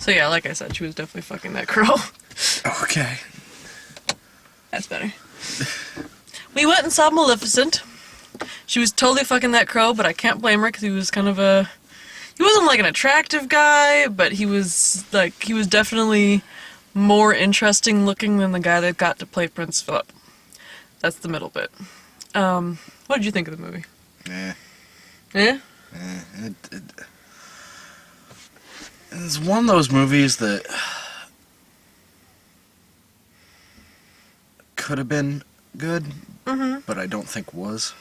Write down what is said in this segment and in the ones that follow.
So yeah, like I said, she was definitely fucking that crow. Okay. That's better. We went and saw Maleficent. She was totally fucking that crow, but I can't blame her because he was kind of a... He wasn't like an attractive guy, but he was definitely more interesting looking than the guy that got to play Prince Philip. That's the middle bit. What did you think of the movie? Yeah. Yeah? It's one of those movies that could have been good, but I don't think was.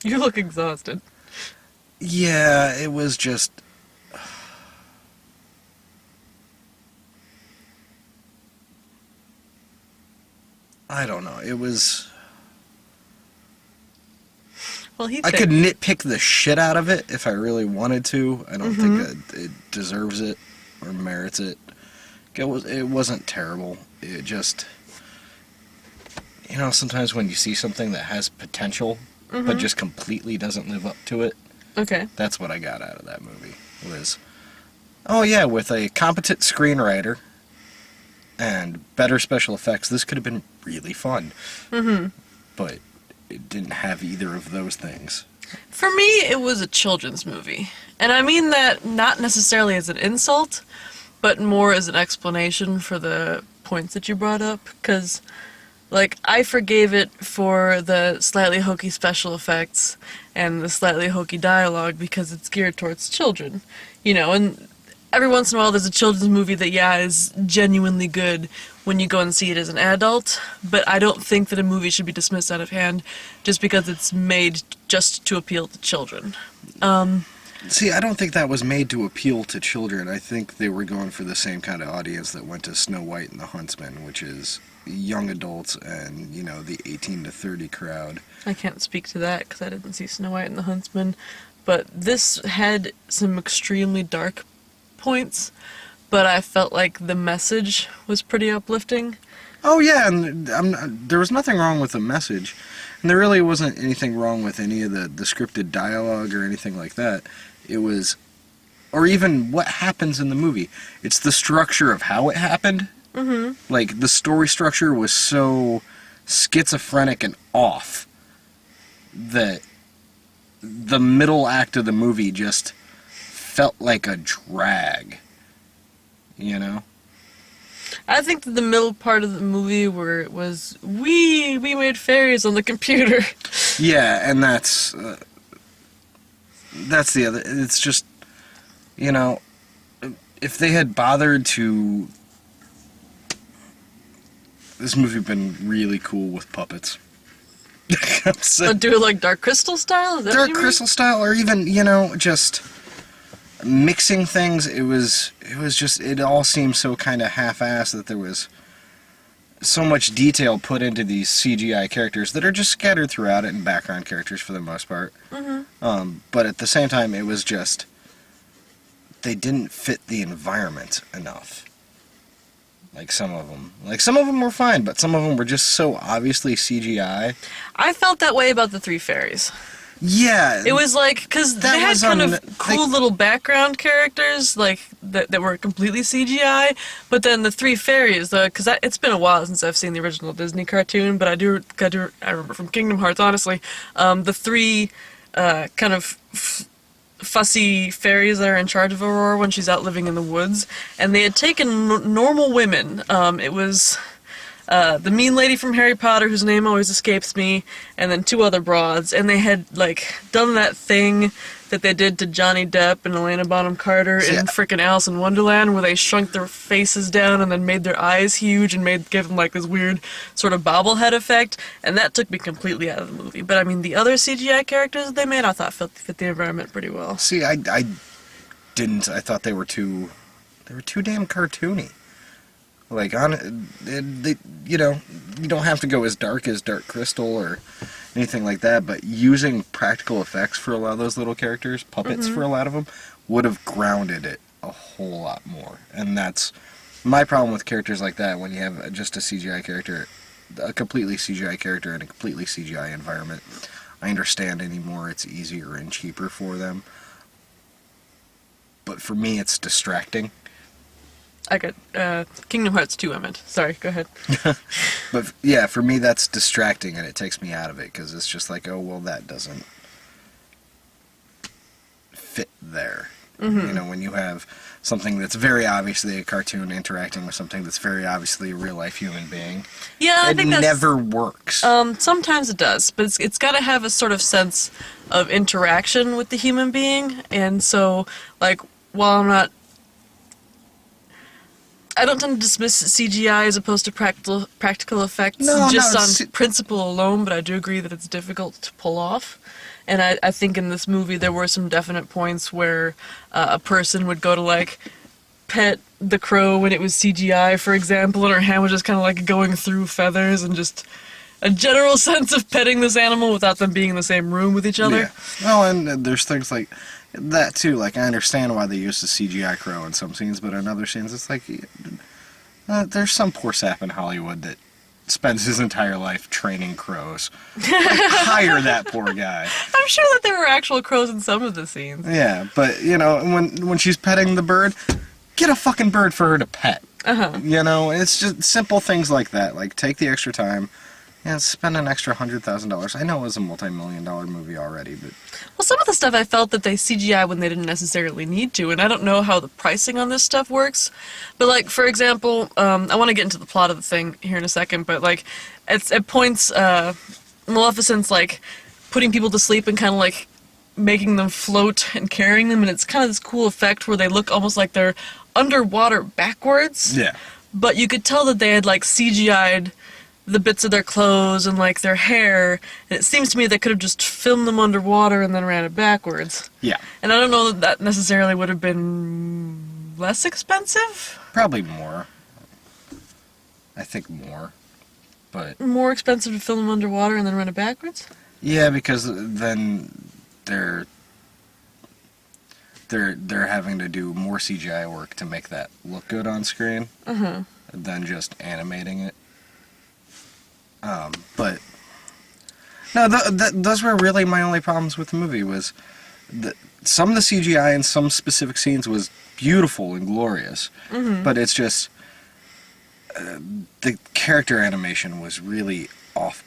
You look exhausted. Yeah, it was just... I don't know. It was... Well, I could nitpick the shit out of it if I really wanted to. I don't think it deserves it or merits it. It wasn't terrible. It just... You know, sometimes when you see something that has potential, but just completely doesn't live up to it. Okay. That's what I got out of that movie. Was, oh yeah, with a competent screenwriter and better special effects, this could have been really fun. But it didn't have either of those things. For me, it was a children's movie. And I mean that not necessarily as an insult, but more as an explanation for the points that you brought up. Because, like, I forgave it for the slightly hokey special effects and the slightly hokey dialogue because it's geared towards children. You know, and every once in a while there's a children's movie that, yeah, is genuinely good when you go and see it as an adult, but I don't think that a movie should be dismissed out of hand just because it's made just to appeal to children. See, I don't think that was made to appeal to children. I think they were going for the same kind of audience that went to Snow White and the Huntsman, which is young adults and, you know, the 18 to 30 crowd. I can't speak to that because I didn't see Snow White and the Huntsman, but this had some extremely dark points, but I felt like the message was pretty uplifting. Oh yeah, and there was nothing wrong with the message, and there really wasn't anything wrong with any of the scripted dialogue or anything like that. It was, or even what happens in the movie. It's the structure of how it happened. Like, the story structure was so schizophrenic and off that the middle act of the movie just felt like a drag, you know? I think that the middle part of the movie where it was, we made fairies on the computer. Yeah, and that's the other, it's just, you know, if they had bothered to, this movie would have been really cool with puppets. Do it like Dark Crystal style? Is that Dark Crystal style, or even, you know, just mixing things. It was just, it all seemed so kind of half-assed that there was so much detail put into these CGI characters that are just scattered throughout it, and background characters for the most part. But at the same time, it was just, they didn't fit the environment enough. Like some of them were fine, but some of them were just so obviously CGI. I felt that way about the Three Fairies. Yeah. It was like, because they had kind of cool little background characters, like, that were completely CGI, but then the Three Fairies, because it's been a while since I've seen the original Disney cartoon, but I remember from Kingdom Hearts, honestly, the three kind of fussy fairies that are in charge of Aurora when she's out living in the woods, and they had taken normal women. It was the mean lady from Harry Potter, whose name always escapes me, and then two other broads, and they had, like, done that thing that they did to Johnny Depp and Helena Bonham Carter in frickin' Alice in Wonderland, where they shrunk their faces down and then made their eyes huge and gave them, like, this weird sort of bobblehead effect, and that took me completely out of the movie. But, I mean, the other CGI characters that they made, I thought fit the environment pretty well. See, I didn't. I thought they were too damn cartoony. Like, you know, you don't have to go as Dark Crystal or anything like that, but using practical effects for a lot of those little characters, puppets for a lot of them, would have grounded it a whole lot more. And that's my problem with characters like that, when you have just a CGI character, a completely CGI character in a completely CGI environment. I understand anymore it's easier and cheaper for them, but for me it's distracting. I got Kingdom Hearts 2, I meant. Sorry, go ahead. But yeah, for me that's distracting and it takes me out of it because it's just like, oh, well, that doesn't fit there. Mm-hmm. You know, when you have something that's very obviously a cartoon interacting with something that's very obviously a real-life human being, Yeah, I think it that's... never works. Sometimes it does, but it's got to have a sort of sense of interaction with the human being, and so, like, while I don't tend to dismiss CGI as opposed to practical effects on principle alone, but I do agree that it's difficult to pull off. And I think in this movie there were some definite points where a person would go to, like, pet the crow when it was CGI, for example, and her hand was just kind of, like, going through feathers, and just a general sense of petting this animal without them being in the same room with each other. Yeah. Oh, and there's things like that, too. Like, I understand why they use the CGI crow in some scenes, but in other scenes it's like, there's some poor sap in Hollywood that spends his entire life training crows. Like, hire that poor guy. I'm sure that there were actual crows in some of the scenes. Yeah, but, you know, when she's petting the bird, get a fucking bird for her to pet. Uh-huh. You know, it's just simple things like that. Like, take the extra time and spend an extra $100,000. I know it was a multi-million-dollar movie already, but... Well, some of the stuff I felt that they CGI when they didn't necessarily need to, and I don't know how the pricing on this stuff works. But, like, for example, I want to get into the plot of the thing here in a second, but, like, at points, Maleficent's, like, putting people to sleep and kind of, like, making them float and carrying them, and it's kind of this cool effect where they look almost like they're underwater backwards. Yeah. But you could tell that they had, like, CGI'd the bits of their clothes and, like, their hair, and it seems to me they could have just filmed them underwater and then ran it backwards. Yeah. And I don't know that necessarily would have been less expensive. Probably more. I think more. But... More expensive to film them underwater and then run it backwards? Yeah, because then they're having to do more CGI work to make that look good on screen than just animating it. But no, those were really my only problems with the movie. Was some of the CGI in some specific scenes was beautiful and glorious, but it's just the character animation was really off.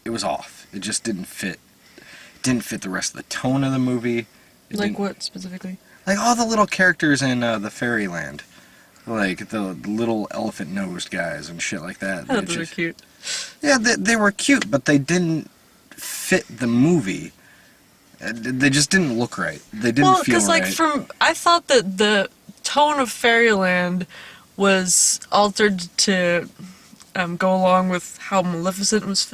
It was off. It just didn't fit. It didn't fit the rest of the tone of the movie. Like what specifically? Like all the little characters in the Fairyland, like the little elephant-nosed guys and shit like that. Oh, those are cute. Yeah, they were cute, but they didn't fit the movie. They just didn't look right. They didn't feel right. Well, because, I thought that the tone of Fairyland was altered to go along with how Maleficent was,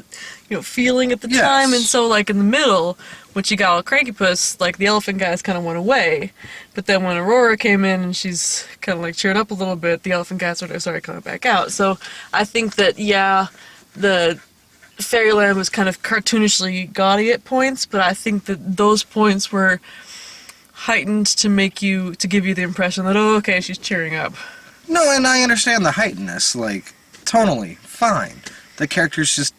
feeling at the time, and so, like, in the middle, when she got all cranky puss, like, the elephant guys kind of went away, but then when Aurora came in and she's kind of, like, cheered up a little bit, the elephant guys sort of started coming back out. So I think that, the Fairyland was kind of cartoonishly gaudy at points, but I think that those points were heightened to give you the impression that, oh, okay, she's cheering up. No, and I understand the heightenedness, like, tonally, fine. The characters just,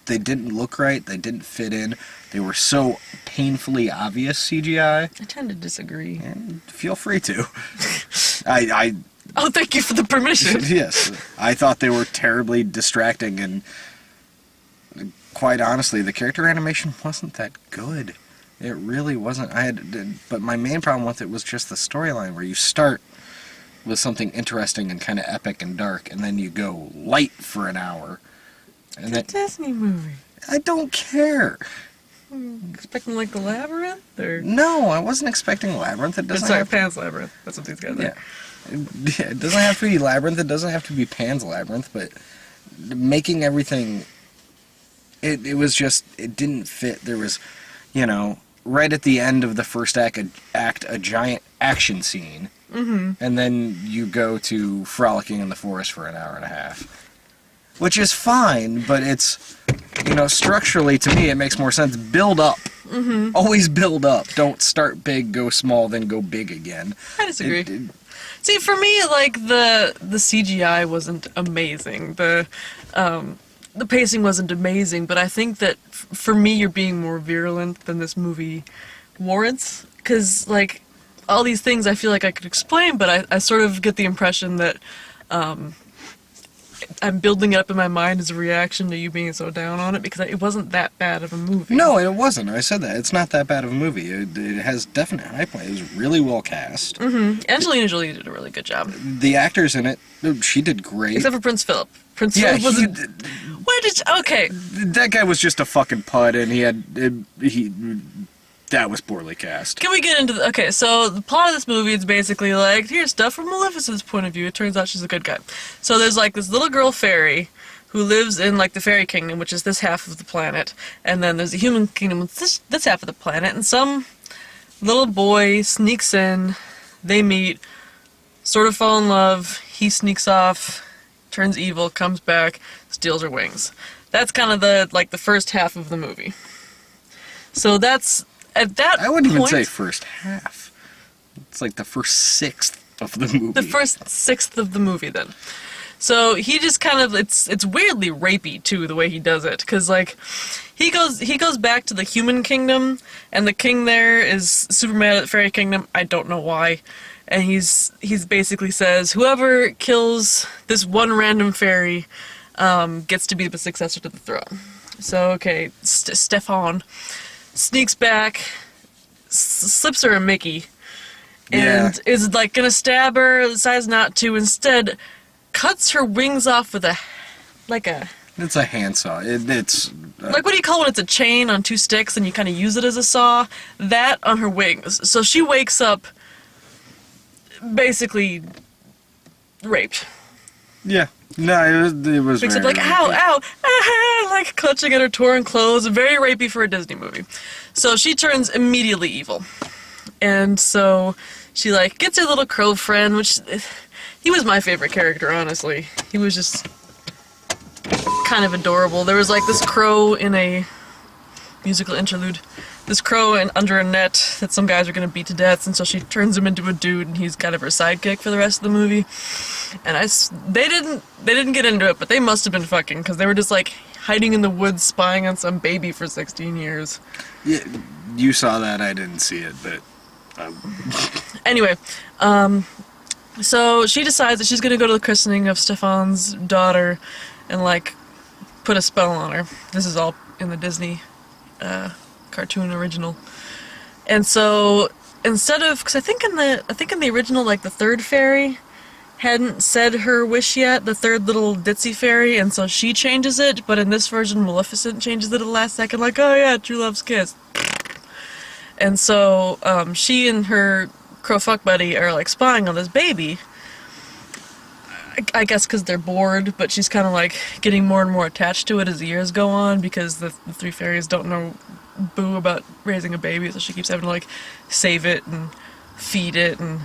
they didn't look right, they didn't fit in, they were so painfully obvious CGI. I tend to disagree. And feel free to. Oh, thank you for the permission. Yes. I thought they were terribly distracting, and quite honestly, the character animation wasn't that good. It really wasn't. But my main problem with it was just the storyline, where you start with something interesting and kind of epic and dark, and then you go light for an hour. And it's a Disney movie. I don't care. Expecting, like, the Labyrinth? Or? No, I wasn't expecting Labyrinth. It doesn't have Pan's Labyrinth. That's what these guys are. Yeah, it doesn't have to be Labyrinth. It doesn't have to be Pan's Labyrinth, but making everything... It was just... It didn't fit. There was, right at the end of the first act, a giant action scene. Mm-hmm. And then you go to frolicking in the forest for an hour and a half. Which is fine, but it's, structurally, to me, it makes more sense. Build up. Mm-hmm. Always build up. Don't start big, go small, then go big again. I disagree. See, for me, like, the CGI wasn't amazing. The pacing wasn't amazing, but I think that, for me, you're being more virulent than this movie warrants. Because, like, all these things I feel like I could explain, but I sort of get the impression that I'm building it up in my mind as a reaction to you being so down on it, because it wasn't that bad of a movie. No, it wasn't. I said that. It's not that bad of a movie. It has definite hype. It was really well cast. Mm-hmm. Angelina Jolie did a really good job. The actors in it, she did great. Except for Prince Philip. Prince Philip wasn't... Okay. That guy was just a fucking pud, and that was poorly cast. Can we get into okay, so the plot of this movie is basically like, here's stuff from Maleficent's point of view. It turns out she's a good guy. So there's like this little girl fairy who lives in like the fairy kingdom, which is this half of the planet, and then there's the human kingdom, which is this half of the planet, and some little boy sneaks in, they meet, sort of fall in love, he sneaks off, turns evil, comes back, steals her wings. That's kind of the first half of the movie. So that's... At that I wouldn't point, even say first half. It's like the first sixth of the movie. The first sixth of the movie, then. So he just kind of, it's weirdly rapey, too, the way he does it. Because, like, he goes back to the human kingdom, and the king there is super mad at the fairy kingdom. I don't know why. And he's basically says, whoever kills this one random fairy gets to be the successor to the throne. So, okay, Stefan sneaks back, slips her a Mickey, and is like gonna stab her, decides not to, instead cuts her wings off with it's a handsaw. It's like, what do you call when it's a chain on two sticks and you kind of use it as a saw? That on her wings. So she wakes up basically raped. Yeah. No, it was Wakes very up like, ow, ow, ah, like clutching at her torn clothes. Very rapey for a Disney movie. So she turns immediately evil. And so she, like, gets her little crow friend, which... He was my favorite character, honestly. He was just kind of adorable. There was, like, this crow in a musical interlude. This crow under a net that some guys are going to beat to death, and so she turns him into a dude, and he's kind of her sidekick for the rest of the movie. And they didn't get into it, but they must have been fucking, because they were just, like, hiding in the woods spying on some baby for 16 years. Yeah, you saw that, I didn't see it, but... Anyway, so she decides that she's going to go to the christening of Stefan's daughter and, like, put a spell on her. This is all in the Disney cartoon original. And so instead of, because I think in the original, like, the third fairy hadn't said her wish yet, the third little ditzy fairy, and so she changes it, but in this version Maleficent changes it at the last second, like, oh yeah, true love's kiss. And so she and her crow fuck buddy are, like, spying on this baby, I guess because they're bored, but she's kind of, like, getting more and more attached to it as the years go on, because the three fairies don't know boo about raising a baby, so she keeps having to, like, save it and feed it. And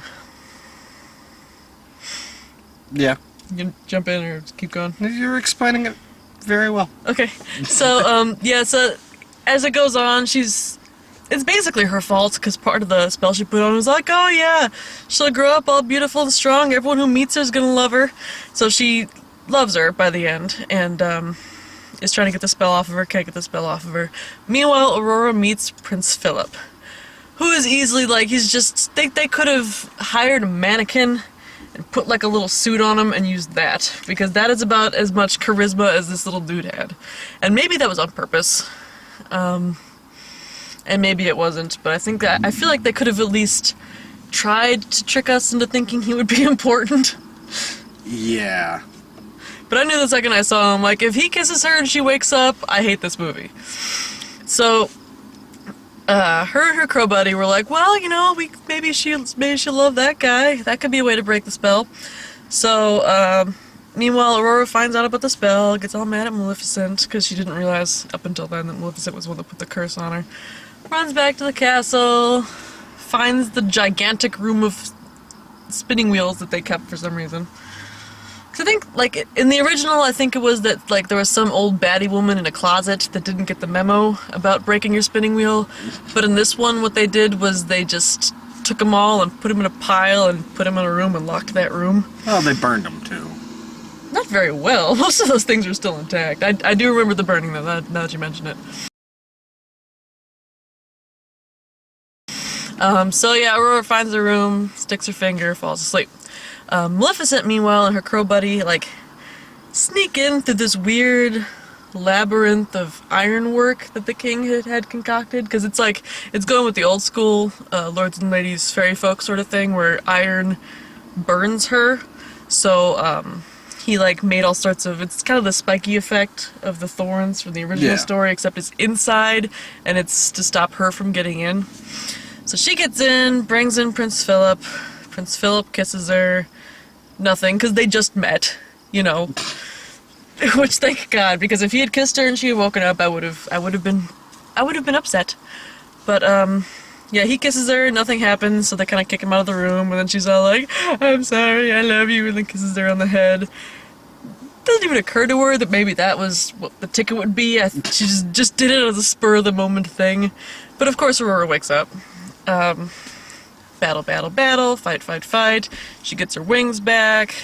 yeah, you can jump in or keep going. You're explaining it very well. Okay, so so as it goes on, it's basically her fault, because part of the spell she put on was like, oh yeah, she'll grow up all beautiful and strong, everyone who meets her is gonna love her. So she loves her by the end, and is trying to get the spell off of her, can't get the spell off of her. Meanwhile, Aurora meets Prince Philip, who is easily, like, he's just, they could have hired a mannequin and put, like, a little suit on him and used that, because that is about as much charisma as this little dude had. And maybe that was on purpose. And maybe it wasn't, but I feel like they could have at least tried to trick us into thinking he would be important. Yeah. But I knew the second I saw him, like, if he kisses her and she wakes up, I hate this movie. So, her and her crow buddy were like, well, you know, maybe she'll love that guy. That could be a way to break the spell. So, meanwhile, Aurora finds out about the spell, gets all mad at Maleficent, because she didn't realize up until then that Maleficent was the one that put the curse on her. Runs back to the castle, finds the gigantic room of spinning wheels that they kept for some reason. Because I think, like, in the original, I think it was that, like, there was some old baddie woman in a closet that didn't get the memo about breaking your spinning wheel. But in this one, what they did was they just took them all and put them in a pile and put them in a room and locked that room. Well, they burned them, too. Not very well. Most of those things are still intact. I do remember the burning, though, now that you mention it. So yeah, Aurora finds a room, sticks her finger, falls asleep. Maleficent, meanwhile, and her crow buddy, like, sneak in through this weird labyrinth of ironwork that the king had concocted, because it's like, it's going with the old school lords and ladies fairy folk sort of thing, where iron burns her. So he like made all sorts of, it's kind of the spiky effect of the thorns from the original story, except it's inside and it's to stop her from getting in. So she gets in, brings in Prince Philip. Prince Philip kisses her. Nothing, because they just met, you know. Which, thank God, because if he had kissed her and she had woken up, I would have been upset. But yeah, he kisses her, nothing happens, so they kind of kick him out of the room, and then she's all like, "I'm sorry, I love you," and then kisses her on the head. Doesn't even occur to her that maybe that was what the ticket would be. She just did it as a spur of the moment thing. But of course, Aurora wakes up. Battle, battle, battle, fight, fight, fight. She gets her wings back.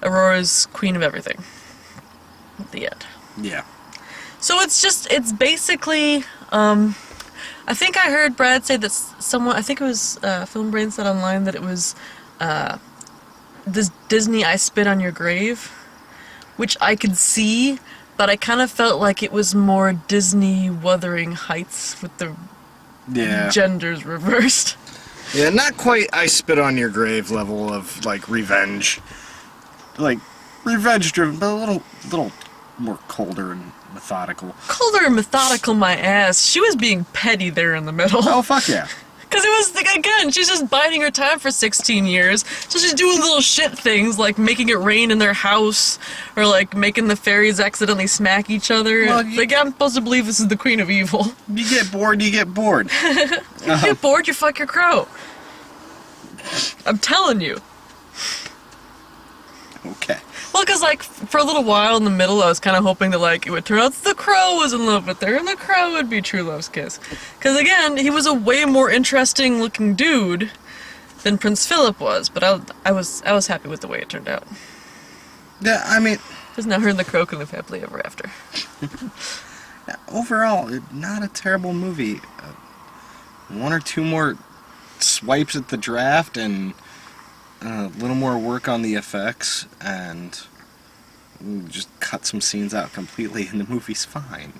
Aurora's queen of everything. At the end. Yeah. So it's basically, I think I heard Brad say that someone, I think it was Film Brain said online that it was this Disney I Spit on Your Grave, which I could see, but I kind of felt like it was more Disney Wuthering Heights with the genders reversed. Yeah, not quite I Spit on Your Grave level of, like, revenge. Like, revenge-driven, but a little more colder and methodical. Colder and methodical, my ass. She was being petty there in the middle. Oh, fuck yeah. Because it was, like, again, she's just biding her time for 16 years, so she's doing little shit things, like making it rain in their house, or, like, making the fairies accidentally smack each other. Well, like, I'm supposed to believe this is the queen of evil. You get bored, you get bored. You get bored, you fuck your crow. I'm telling you. Okay. Well, because, like, for a little while in the middle, I was kind of hoping that, like, it would turn out that the crow was in love with her, and the crow would be true love's kiss. Because, again, he was a way more interesting-looking dude than Prince Philip was, but I was happy with the way it turned out. Yeah, I mean... Because now her and the crow can live happily ever after. Overall, not a terrible movie. One or two more swipes at the draft, and... a little more work on the effects, and just cut some scenes out completely, and the movie's fine.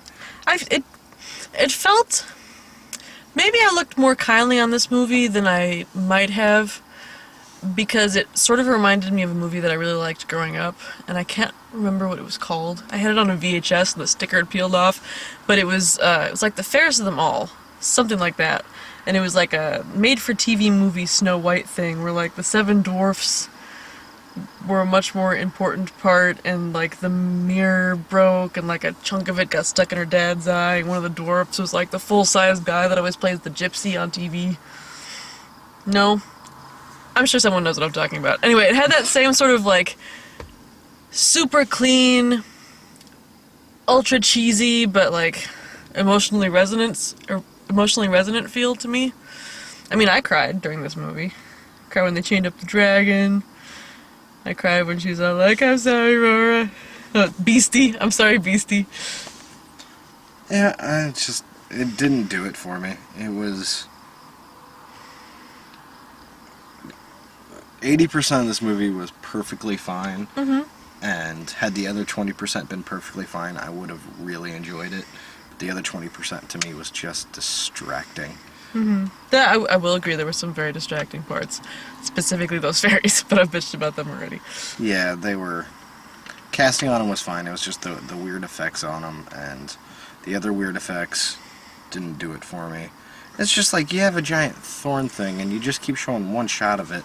It felt... Maybe I looked more kindly on this movie than I might have, because it sort of reminded me of a movie that I really liked growing up, and I can't remember what it was called. I had it on a VHS, and the sticker had peeled off, but it was like The Fairest of Them All, something like that. And it was like a made-for-TV movie Snow White thing, where, like, the seven dwarfs were a much more important part, and, like, the mirror broke, and, like, a chunk of it got stuck in her dad's eye, and one of the dwarfs was, like, the full-size guy that always plays the gypsy on TV. No? I'm sure someone knows what I'm talking about. Anyway, it had that same sort of, like, super clean, ultra cheesy, but, like, emotionally resonant feel to me. I mean, I cried during this movie. I cried when they chained up the dragon. I cried when she was all like, "I'm sorry, Aurora." Beastie. I'm sorry, Beastie. Yeah, it didn't do it for me. It was... 80% of this movie was perfectly fine. Mm-hmm. And had the other 20% been perfectly fine, I would have really enjoyed it. The other 20% to me was just distracting. Mm-hmm. I will agree, there were some very distracting parts. Specifically those fairies, but I've bitched about them already. Yeah, they were... Casting on them was fine, it was just the weird effects on them, and the other weird effects didn't do it for me. It's just like, you have a giant thorn thing, and you just keep showing one shot of it,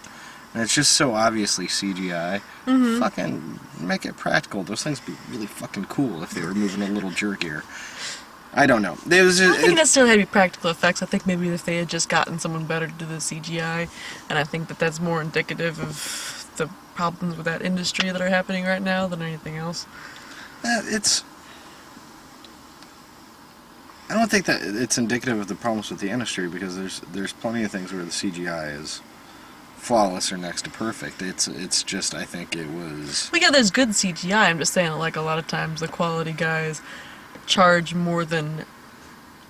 and it's just so obviously CGI. Mm-hmm. Fucking make it practical. Those things would be really fucking cool if they were moving a little jerkier. I don't know. I don't think it necessarily had to be practical effects. I think maybe if they had just gotten someone better to do the CGI, and I think that that's more indicative of the problems with that industry that are happening right now than anything else. I don't think that it's indicative of the problems with the industry, because there's plenty of things where the CGI is flawless or next to perfect. It's just, I think it was... Well, yeah, there's good CGI. I'm just saying, like, a lot of times the quality guys charge more than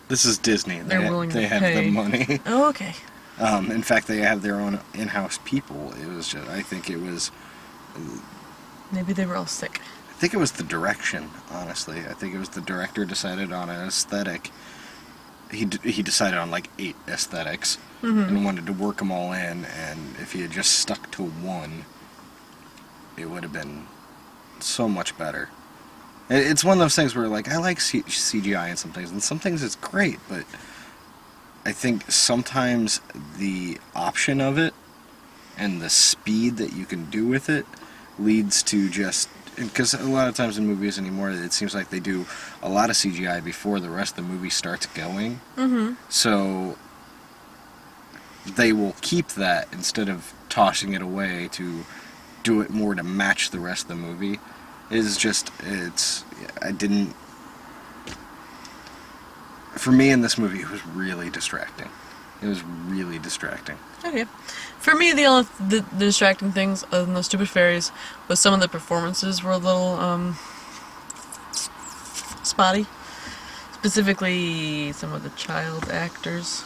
this is Disney. They're willing to have pay. the money. Oh, okay. In fact, they have their own in-house people. It was just, I think it was... Maybe they were all sick. I think it was the direction, honestly. I think it was the director decided on an aesthetic. He decided on like 8 aesthetics and wanted to work them all in, and if he had just stuck to one, it would have been so much better. It's one of those things where, like, I like CGI in some things, and some things it's great, but I think sometimes the option of it and the speed that you can do with it leads to just... Because a lot of times in movies anymore, it seems like they do a lot of CGI before the rest of the movie starts going. So they will keep that instead of tossing it away to do it more to match the rest of the movie. I didn't... For me in this movie, it was really distracting. It was really distracting. Okay. For me, the distracting things, other than those stupid fairies, was some of the performances were a little, spotty. Specifically, some of the child actors.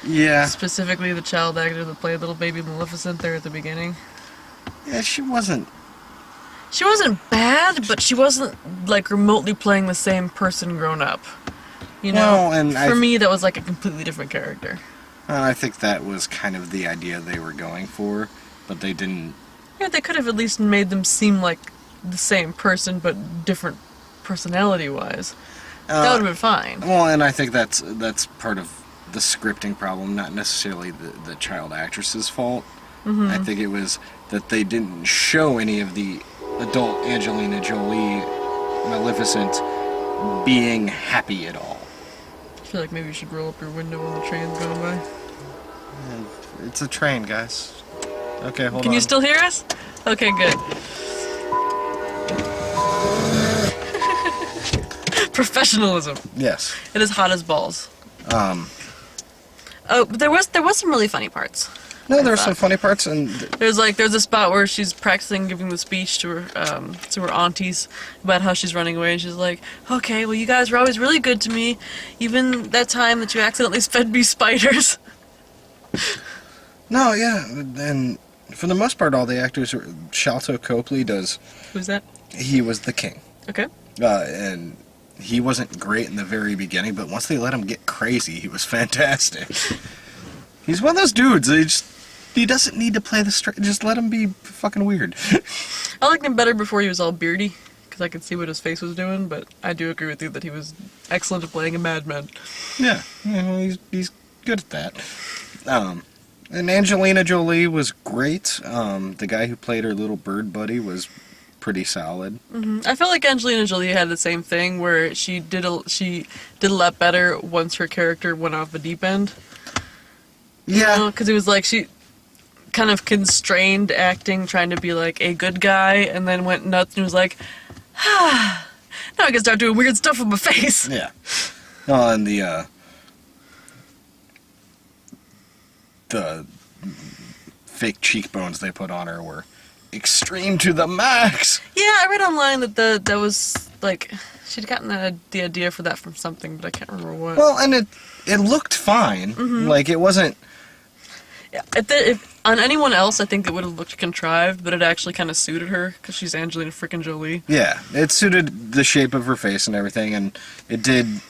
Yeah. Specifically, the child actor that played little baby Maleficent there at the beginning. Yeah, she wasn't... She wasn't bad, but she wasn't, like, remotely playing the same person grown up. You know? Well, and for me, that was, like, a completely different character. I think that was kind of the idea they were going for, but they didn't... Yeah, they could have at least made them seem like the same person, but different personality-wise. That would have been fine. Well, and I think that's part of the scripting problem, not necessarily the child actress's fault. I think it was that they didn't show any of the adult Angelina Jolie, Maleficent, being happy at all. I feel like maybe you should roll up your window when the train's going by. It's a train, guys. Okay, hold on. Can you still hear us? Okay, good. Professionalism. Yes. It is hot as balls. Oh, but there was some really funny parts. No, there were some funny parts, and there's a spot where she's practicing giving the speech to her aunties about how she's running away, and she's like, "Okay, well, you guys were always really good to me, even that time that you accidentally fed me spiders." No, yeah, and for the most part, all the actors are... Shalto Copley does... Who's that? He was the king. Okay. And he wasn't great in the very beginning, but once they let him get crazy, he was fantastic. He's one of those dudes, he doesn't need to play the straight, just let him be fucking weird. I liked him better before he was all beardy, because I could see what his face was doing, but I do agree with you that he was excellent at playing a madman. Yeah, he's good at that. And Angelina Jolie was great. The guy who played her little bird buddy was pretty solid. I felt like Angelina Jolie had the same thing, where she did a lot better once her character went off the deep end. Yeah. Because it was like she kind of constrained acting, trying to be like a good guy, and then went nuts and was like, now I can start doing weird stuff with my face. Yeah. Oh, and the fake cheekbones they put on her were extreme to the max. Yeah, I read online that that was like she'd gotten the idea for that from something, but I can't remember what. Well, and it looked fine. Like it wasn't. Yeah, if on anyone else, I think it would have looked contrived, but it actually kind of suited her because she's Angelina freaking Jolie. Yeah, it suited the shape of her face and everything, and it did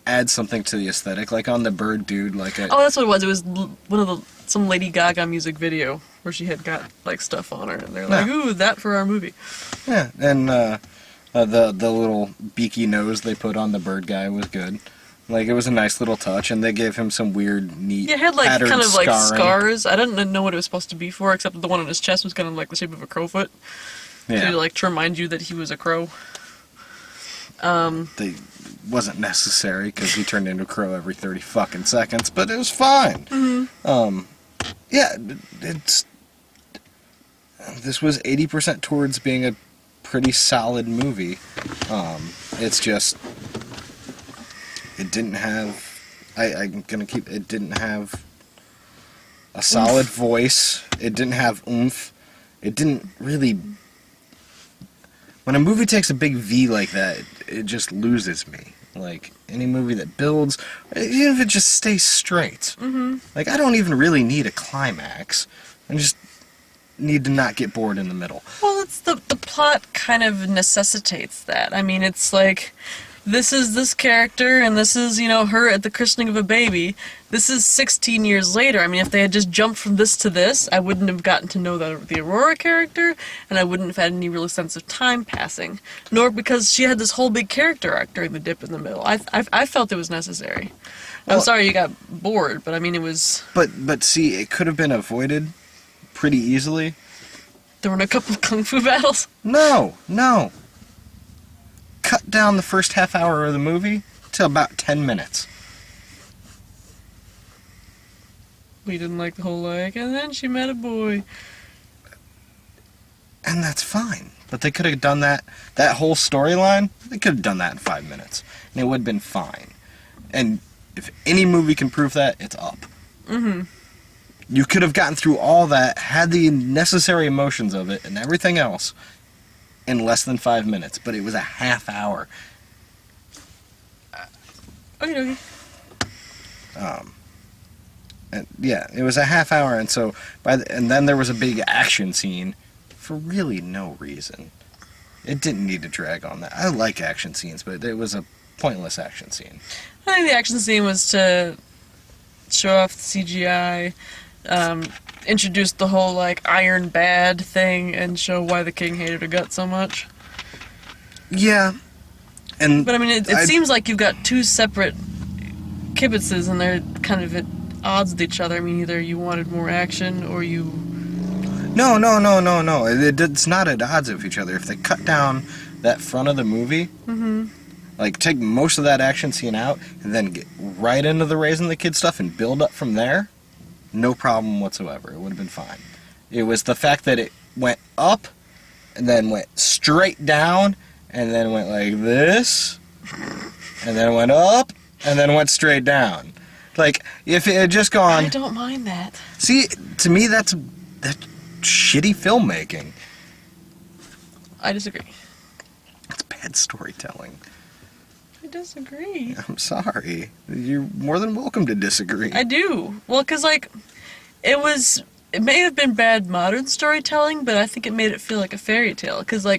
add something to the aesthetic. Like on the bird dude, like oh, that's what it was. It was one of some Lady Gaga music video where she had got like stuff on her, and they're like, "Ooh, that for our movie." Yeah, and the little beaky nose they put on the bird guy was good. Like, it was a nice little touch, and they gave him some weird, neat, it had, like, kind of, scarring. like, scars. I didn't know what it was supposed to be for, except that the one on his chest was kind of, like, the shape of a crowfoot. Yeah. So, like, to remind you that he was a crow. They wasn't necessary, because he turned into a crow every 30 fucking seconds, but it was fine. Yeah, this was 80% towards being a pretty solid movie. It's just... It didn't have... It didn't have a solid voice. It didn't have oomph. It didn't really... When a movie takes a big V like that, it just loses me. Like, any movie that builds, even if it just stays straight. Mm-hmm. Like, I don't even really need a climax. I just need to not get bored in the middle. Well, it's the plot kind of necessitates that. I mean, it's like, this is this character, and this is, her at the christening of a baby. This is 16 years later. I mean, if they had just jumped from this to this, I wouldn't have gotten to know the Aurora character, and I wouldn't have had any real sense of time passing. Nor because she had this whole big character arc during the dip in the middle. I felt it was necessary. Well, I'm sorry you got bored, but I mean, it was... But see, it could have been avoided pretty easily. There weren't a couple of kung fu battles? No. Cut down the first half hour of the movie to about 10 minutes. We didn't like the whole and then she met a boy. And that's fine. But they could have done that whole storyline, they could have done that in 5 minutes. And it would have been fine. And if any movie can prove that, it's Up. Mm-hmm. You could have gotten through all that, had the necessary emotions of it and everything else in less than 5 minutes, but it was a half hour. Okay. And yeah, it was a half hour, and so and then there was a big action scene for really no reason. It didn't need to drag on that. I like action scenes, but it was a pointless action scene. I think the action scene was to show off the CGI, introduce the whole Iron Bad thing, and show why the king hated her guts so much. Yeah, but I mean, it seems like you've got two separate kibitzes, and they're kind of at odds with each other. I mean, either you wanted more action, or you... No. It's not at odds with each other. If they cut down that front of the movie, mm-hmm. Take most of that action scene out, and then get right into the raising the kid stuff and build up from there, no problem whatsoever. It would have been fine. It was the fact that it went up, and then went straight down, and then went like this, and then went up, and then went straight down. If it had just gone... I don't mind that. See, to me, that's shitty filmmaking. I disagree. It's bad storytelling. I disagree. I'm sorry. You're more than welcome to disagree. I do. Well, because, it may have been bad modern storytelling, but I think it made it feel like a fairy tale. Because, I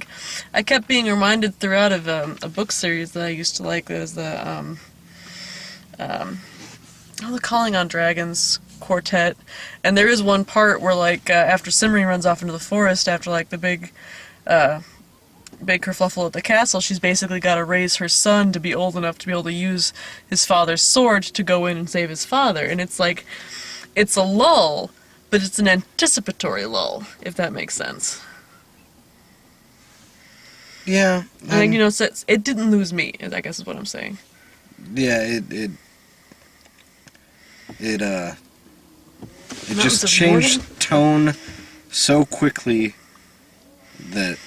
kept being reminded throughout of a book series that I used to like. There's the Calling on Dragons quartet. And there is one part where, after Cymru runs off into the forest after, the big kerfluffle at the castle, she's basically got to raise her son to be old enough to be able to use his father's sword to go in and save his father. And it's it's a lull, but it's an anticipatory lull, if that makes sense. Yeah. I think, so it didn't lose me, I guess is what I'm saying. Yeah, it just changed tone so quickly that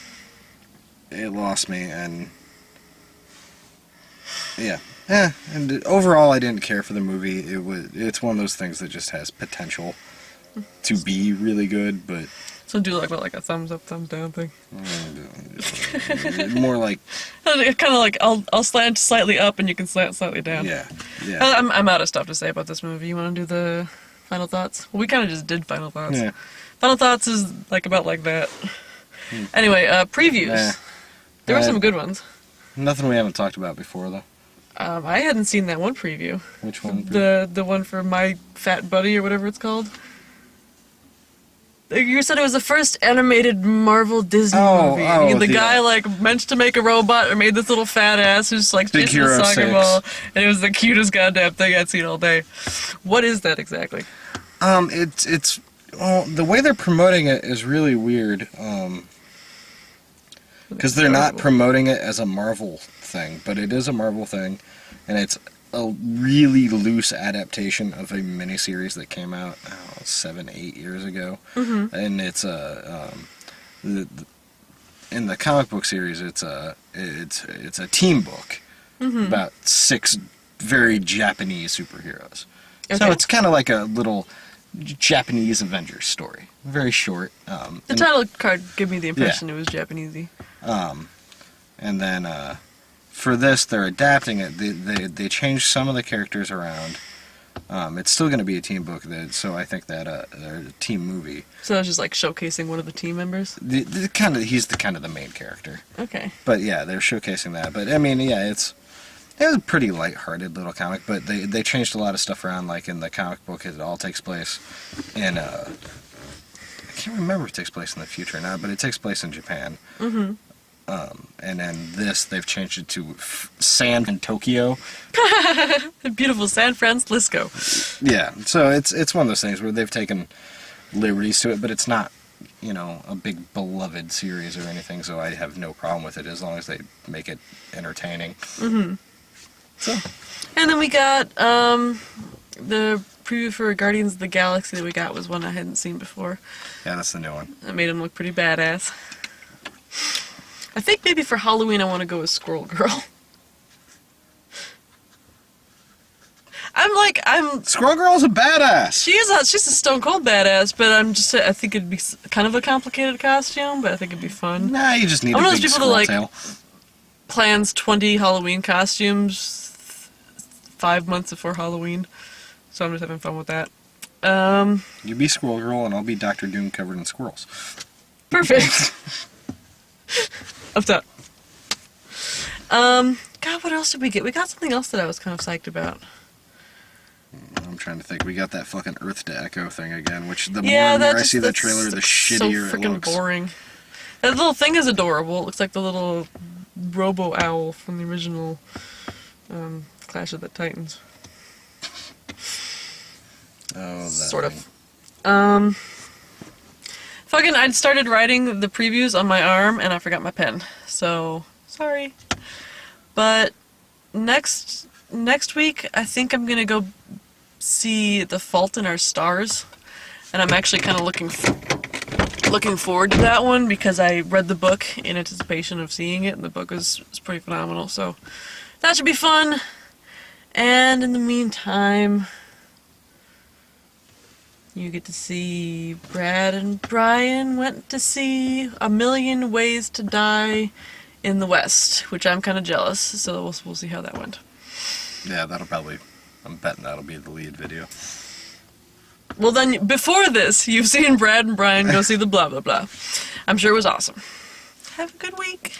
it lost me, and yeah. And overall, I didn't care for the movie. It's one of those things that just has potential to be really good, but... So do you like a thumbs up, thumbs down thing? More like... Kind of I'll slant slightly up and you can slant slightly down. Yeah. I'm out of stuff to say about this movie. You want to do the final thoughts? Well, we kind of just did final thoughts. Yeah. Final thoughts is about like that. Anyway, previews. There were some good ones. Nothing we haven't talked about before, though. I hadn't seen that one preview. Which one? The one for My Fat Buddy or whatever it's called. You said it was the first animated Marvel Disney movie. The guy meant to make a robot or made this little fat ass who's chasing a soccer ball, and it was the cutest goddamn thing I'd seen all day. What is that exactly? It's the way they're promoting it is really weird. Because they're not promoting it as a Marvel thing, but it is a Marvel thing, and it's a really loose adaptation of a miniseries that came out 7-8 years ago, and it's in the comic book series it's a team book about 6 very Japanese superheroes. Okay. So it's kind of like a little Japanese Avengers story, very short. The title card gave me the impression it was Japanesey. And then for this, they're adapting it. They changed some of the characters around. It's still going to be a team book, so I think that a team movie. So it's just like showcasing one of the team members. He's the main character. Okay. But yeah, they're showcasing that. But I mean, yeah, it was a pretty lighthearted little comic. But they changed a lot of stuff around. Like in the comic book, it all takes place in I can't remember if it takes place in the future or not, but it takes place in Japan. Mm-hmm. And then they've changed it to sand in Tokyo. Beautiful San Francisco. Yeah, so it's one of those things where they've taken liberties to it, but it's not, a big beloved series or anything, so I have no problem with it as long as they make it entertaining. Mm-hmm. So. And then we got, the preview for Guardians of the Galaxy that we got was one I hadn't seen before. Yeah, that's the new one. That made him look pretty badass. I think maybe for Halloween I want to go with Squirrel Girl. Squirrel Girl's a badass! She's a stone cold badass, but I think it'd be kind of a complicated costume, but I think it'd be fun. Nah, you just need I'm a one of big those people that, tail. plans 20 Halloween costumes 5 months before Halloween, so I'm just having fun with that. You be Squirrel Girl, and I'll be Dr. Doom covered in squirrels. Perfect. Up top. God, what else did we get? We got something else that I was kind of psyched about. I'm trying to think. We got that fucking Earth to Echo thing again, which the more I see the trailer, the shittier so it looks. So freaking boring. That little thing is adorable. It looks like the little robo-owl from the original Clash of the Titans. Oh, that sort thing. of. Fucking, I started writing the previews on my arm and I forgot my pen. So, sorry. But next week, I think I'm gonna go see The Fault in Our Stars, and I'm actually kind of looking forward to that one because I read the book in anticipation of seeing it, and the book was pretty phenomenal. So that should be fun. And in the meantime, you get to see Brad and Brian went to see A Million Ways to Die in the West, which I'm kind of jealous, so we'll see how that went. Yeah, I'm betting that'll be the lead video. Well then, before this, you've seen Brad and Brian go see the blah blah blah. I'm sure it was awesome. Have a good week.